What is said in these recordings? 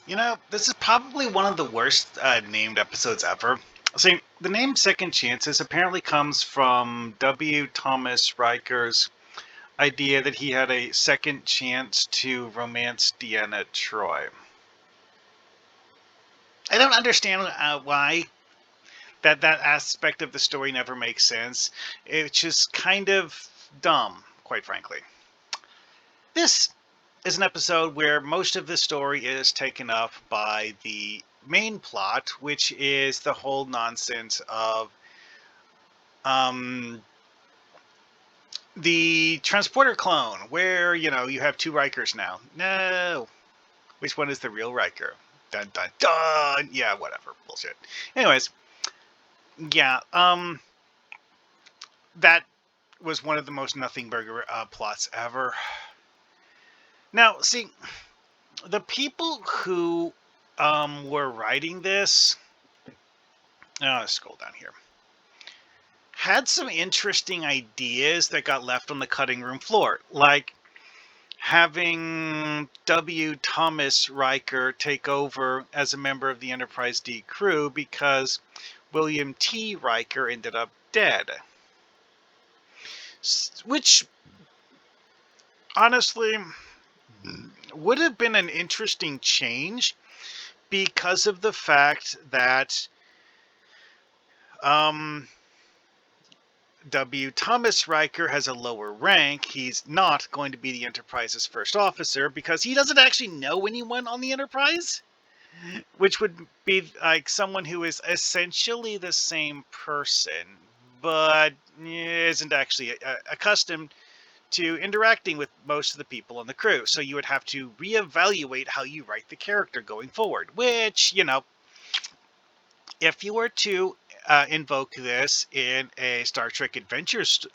You know, this is probably one of the worst named episodes ever. See, the name Second Chances apparently comes from W. Thomas Riker's idea that he had a second chance to romance Deanna Troy. I don't understand why that aspect of the story never makes sense. It's just kind of dumb, quite frankly. This is an episode where most of the story is taken up by the main plot, which is the whole nonsense of the transporter clone, where you have two Rikers now. No, which one is the real Riker? Dun dun dun. Yeah, whatever, bullshit. Anyways, yeah, that was one of the most nothing burger plots ever. Now, see, the people who were writing this, let's scroll down here, had some interesting ideas that got left on the cutting room floor, like having W. Thomas Riker take over as a member of the Enterprise D crew because William T. Riker ended up dead. Which, honestly, would have been an interesting change because of the fact that W. Thomas Riker has a lower rank. He's not going to be the Enterprise's first officer because he doesn't actually know anyone on the Enterprise, which would be like someone who is essentially the same person, but isn't actually accustomed to interacting with most of the people on the crew. So you would have to reevaluate how you write the character going forward, which, if you were to invoke this in a Star Trek Adventures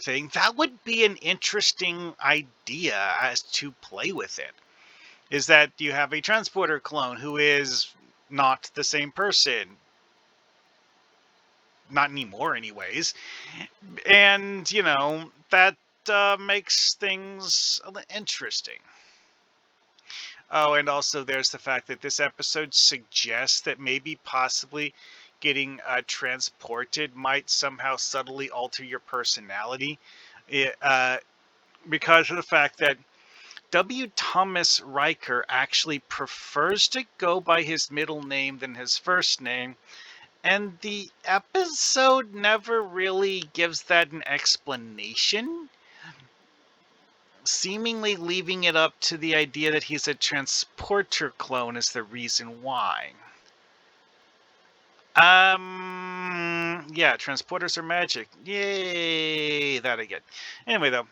thing, that would be an interesting idea as to play with it. Is that you have a transporter clone who is not the same person. Not anymore, anyways. And, that makes things interesting. Oh, and also there's the fact that this episode suggests that maybe possibly getting transported might somehow subtly alter your personality, because of the fact that W. Thomas Riker actually prefers to go by his middle name than his first name, and the episode never really gives that an explanation, seemingly leaving it up to the idea that he's a transporter clone is the reason why. Yeah, transporters are magic. Yay, that I get. Anyway, though,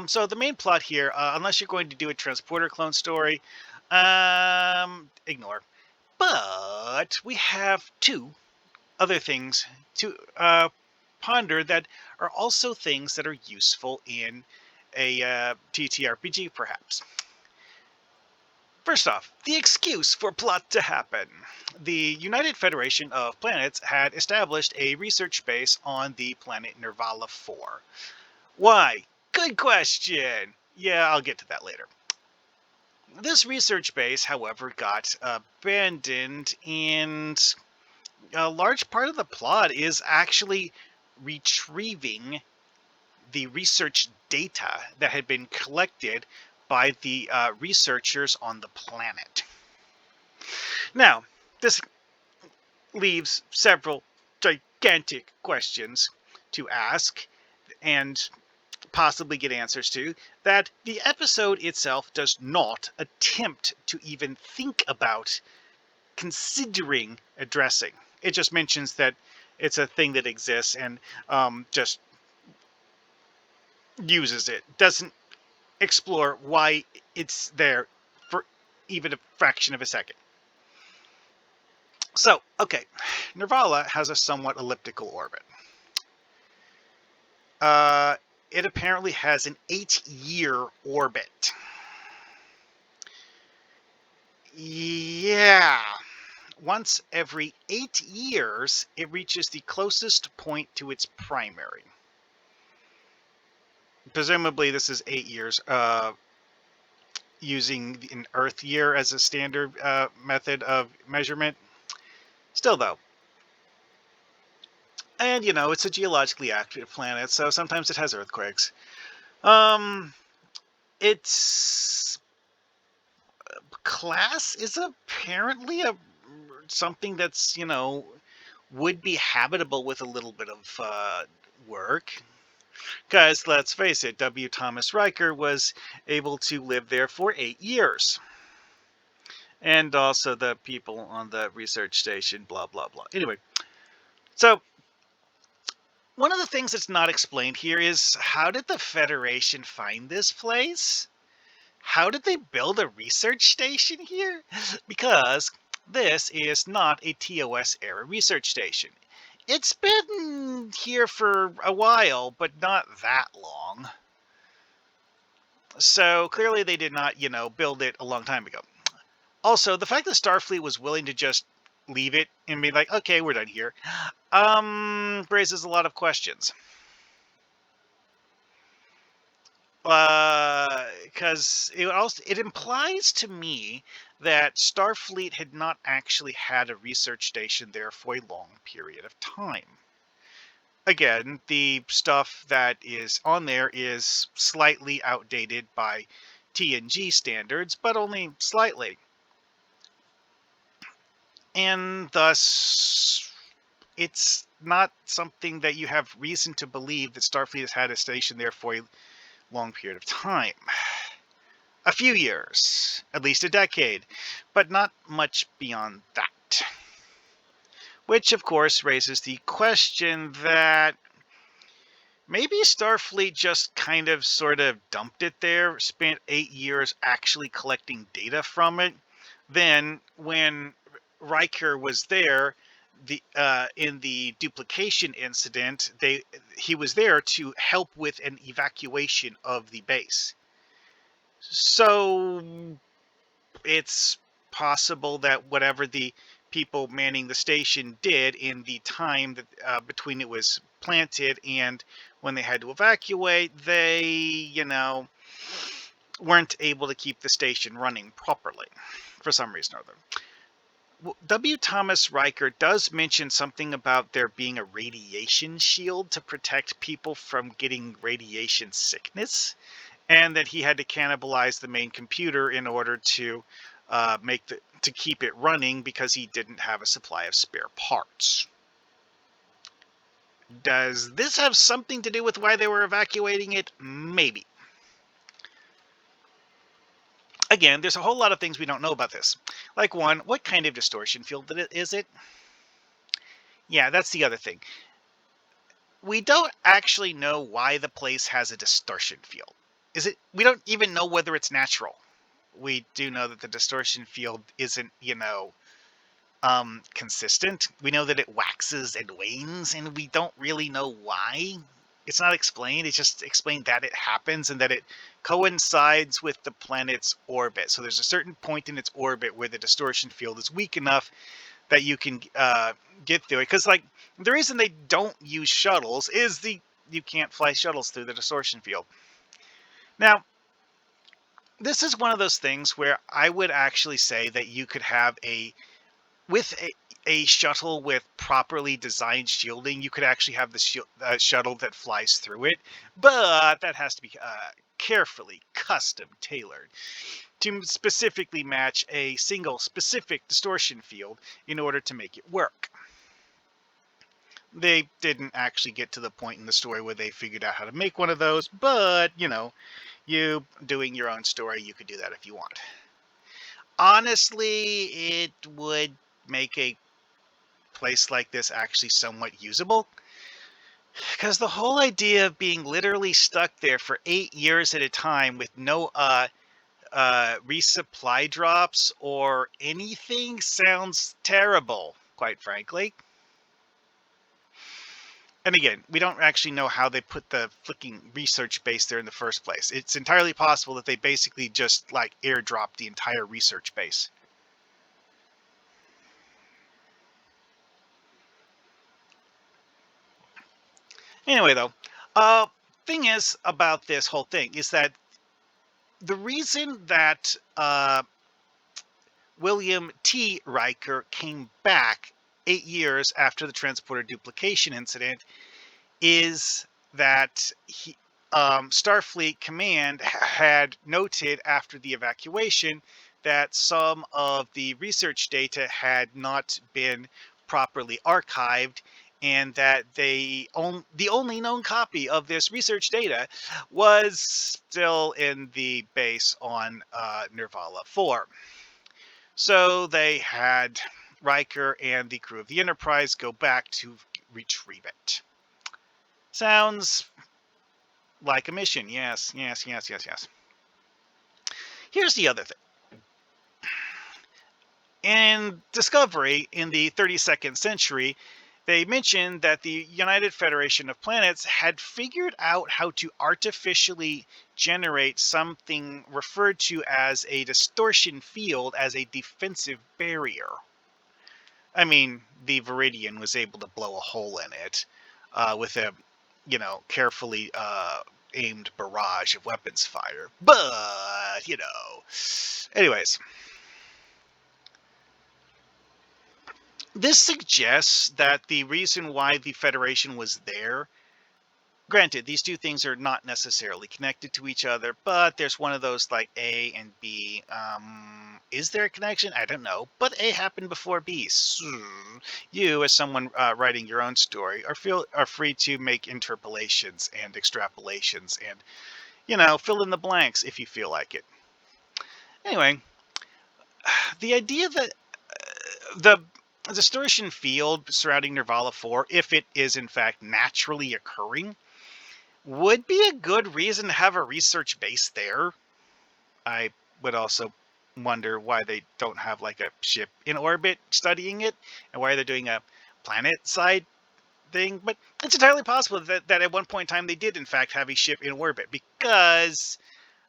so the main plot here, unless you're going to do a transporter clone story, ignore. But we have two other things to ponder that are also things that are useful in a TTRPG, perhaps. First off, the excuse for plot to happen. The United Federation of Planets had established a research base on the planet Nervala 4. Why? Good question! Yeah, I'll get to that later. This research base, however, got abandoned, and a large part of the plot is actually retrieving the research data that had been collected by the researchers on the planet. Now, this leaves several gigantic questions to ask and possibly get answers to that the episode itself does not attempt to even think about considering addressing. It just mentions that it's a thing that exists and just uses it. Doesn't explore why it's there for even a fraction of a second. So, okay, Nervala has a somewhat elliptical orbit. It apparently has an 8-year orbit. Yeah. Once every 8 years, it reaches the closest point to its primary. Presumably, this is 8 years. using an Earth year as a standard method of measurement. Still, though, and it's a geologically active planet, so sometimes it has earthquakes. Um, its class is apparently a something that's would be habitable with a little bit of work. Because let's face it, W. Thomas Riker was able to live there for 8 years. And also the people on the research station, blah, blah, blah. Anyway, so one of the things that's not explained here is, how did the Federation find this place? How did they build a research station here? Because this is not a TOS era research station. It's been here for a while, but not that long. So clearly they did not, build it a long time ago. Also, the fact that Starfleet was willing to just leave it and be like, okay, we're done here, raises a lot of questions. Because it implies to me that Starfleet had not actually had a research station there for a long period of time. Again, the stuff that is on there is slightly outdated by TNG standards, but only slightly. And thus, it's not something that you have reason to believe that Starfleet has had a station there for a long period of time. A few years, at least a decade, but not much beyond that. Which, of course, raises the question that maybe Starfleet just kind of sort of dumped it there, spent 8 years actually collecting data from it. Then, when Riker was there, in the duplication incident, he was there to help with an evacuation of the base. So it's possible that whatever the people manning the station did in the time that between it was planted and when they had to evacuate, they, weren't able to keep the station running properly for some reason or other. W. Thomas Riker does mention something about there being a radiation shield to protect people from getting radiation sickness, and that he had to cannibalize the main computer in order to to keep it running because he didn't have a supply of spare parts. Does this have something to do with why they were evacuating it? Maybe. Again, there's a whole lot of things we don't know about this. Like, one, what kind of distortion field is it? Yeah, that's the other thing. We don't actually know why the place has a distortion field. We don't even know whether it's natural. We do know that the distortion field isn't, consistent. We know that it waxes and wanes, and we don't really know why. It's not explained. It's just explained that it happens and that it coincides with the planet's orbit. So there's a certain point in its orbit where the distortion field is weak enough that you can get through it. Because, like, the reason they don't use shuttles is you can't fly shuttles through the distortion field. Now, this is one of those things where I would actually say that you could have with a shuttle with properly designed shielding, you could actually have the shuttle that flies through it, but that has to be carefully custom tailored to specifically match a single specific distortion field in order to make it work. They didn't actually get to the point in the story where they figured out how to make one of those, but, you doing your own story, you could do that if you want. Honestly, it would make a place like this actually somewhat usable, because the whole idea of being literally stuck there for 8 years at a time with no resupply drops or anything sounds terrible, quite frankly. And again, we don't actually know how they put the flicking research base there in the first place. It's entirely possible that they basically just like airdropped the entire research base. Anyway, though, thing is about this whole thing is that the reason that William T. Riker came back 8 years after the transporter duplication incident is that Starfleet Command had noted after the evacuation that some of the research data had not been properly archived, and that the only known copy of this research data was still in the base on Nirvala 4. So they had Riker and the crew of the Enterprise go back to retrieve it. Sounds like a mission. Yes. Here's the other thing. In Discovery, in the 32nd century, they mentioned that the United Federation of Planets had figured out how to artificially generate something referred to as a distortion field as a defensive barrier. I mean, the Viridian was able to blow a hole in it with a, carefully aimed barrage of weapons fire. But, anyways, this suggests that the reason why the Federation was there, granted, these two things are not necessarily connected to each other, but there's one of those like A and B. Is there a connection? I don't know, but A happened before B. So you, as someone writing your own story, are free to make interpolations and extrapolations, and fill in the blanks if you feel like it. Anyway, the idea that the distortion field surrounding Nirvala 4, if it is in fact naturally occurring, would be a good reason to have a research base there. I would also wonder why they don't have like a ship in orbit studying it, and why they're doing a planet side thing. But it's entirely possible that at one point in time they did in fact have a ship in orbit, because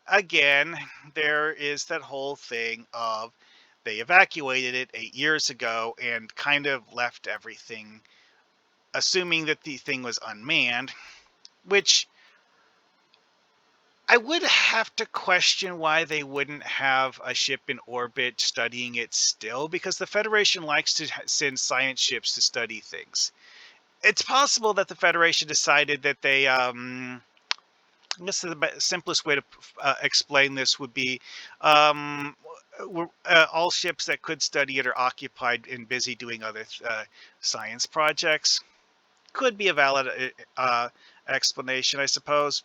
again, there is that whole thing of they evacuated it 8 years ago and kind of left everything assuming that the thing was unmanned, which I would have to question why they wouldn't have a ship in orbit studying it still, because the Federation likes to send science ships to study things. It's possible that the Federation decided that they, I guess the simplest way to explain this would be all ships that could study it are occupied and busy doing other science projects. Could be a valid explanation, I suppose.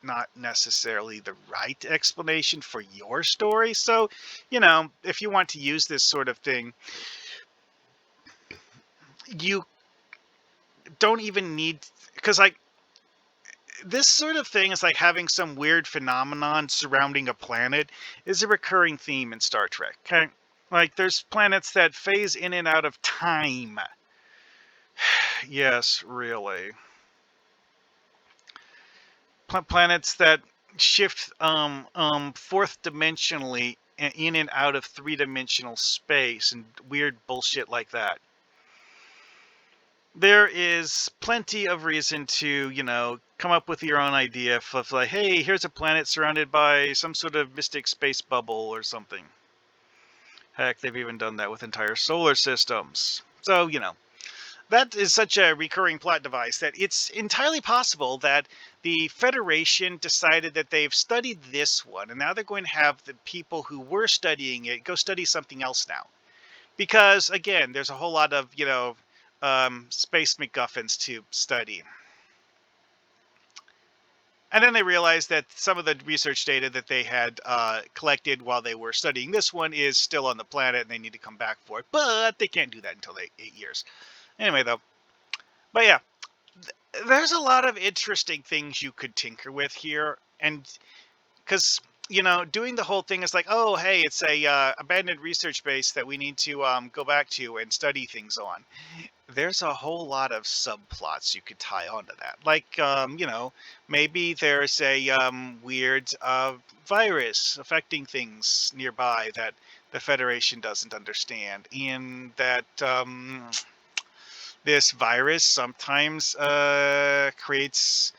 Not necessarily the right explanation for your story. So, if you want to use this sort of thing, you don't even need, because like this sort of thing is like having some weird phenomenon surrounding a planet is a recurring theme in Star Trek. Okay, like there's planets that phase in and out of time. Yes, really. Planets that shift fourth dimensionally in and out of three-dimensional space and weird bullshit like that. There is plenty of reason to, come up with your own idea of like, hey, here's a planet surrounded by some sort of mystic space bubble or something. Heck, they've even done that with entire solar systems. So, that is such a recurring plot device that it's entirely possible that the Federation decided that they've studied this one, and now they're going to have the people who were studying it go study something else now. Because, again, there's a whole lot of, space McGuffins to study. And then they realized that some of the research data that they had collected while they were studying this one is still on the planet, and they need to come back for it. But they can't do that until 8 years. Anyway, though, but yeah, there's a lot of interesting things you could tinker with here, and because doing the whole thing is like, oh, hey, it's a abandoned research base that we need to go back to and study things on. There's a whole lot of subplots you could tie onto that, like maybe there's a weird virus affecting things nearby that the Federation doesn't understand, and that this virus sometimes creates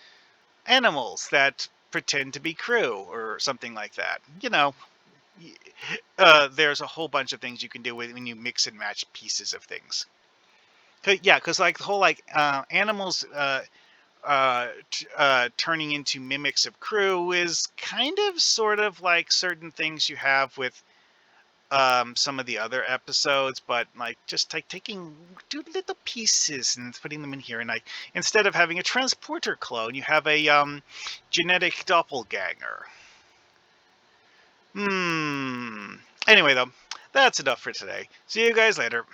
animals that pretend to be crew or something like that. There's a whole bunch of things you can do when you mix and match pieces of things. Yeah, because like the whole like animals turning into mimics of crew is kind of sort of like certain things you have with some of the other episodes, but like just like taking two little pieces and putting them in here, and like instead of having a transporter clone, you have a genetic doppelganger. Hmm. Anyway, though, that's enough for today. See you guys later.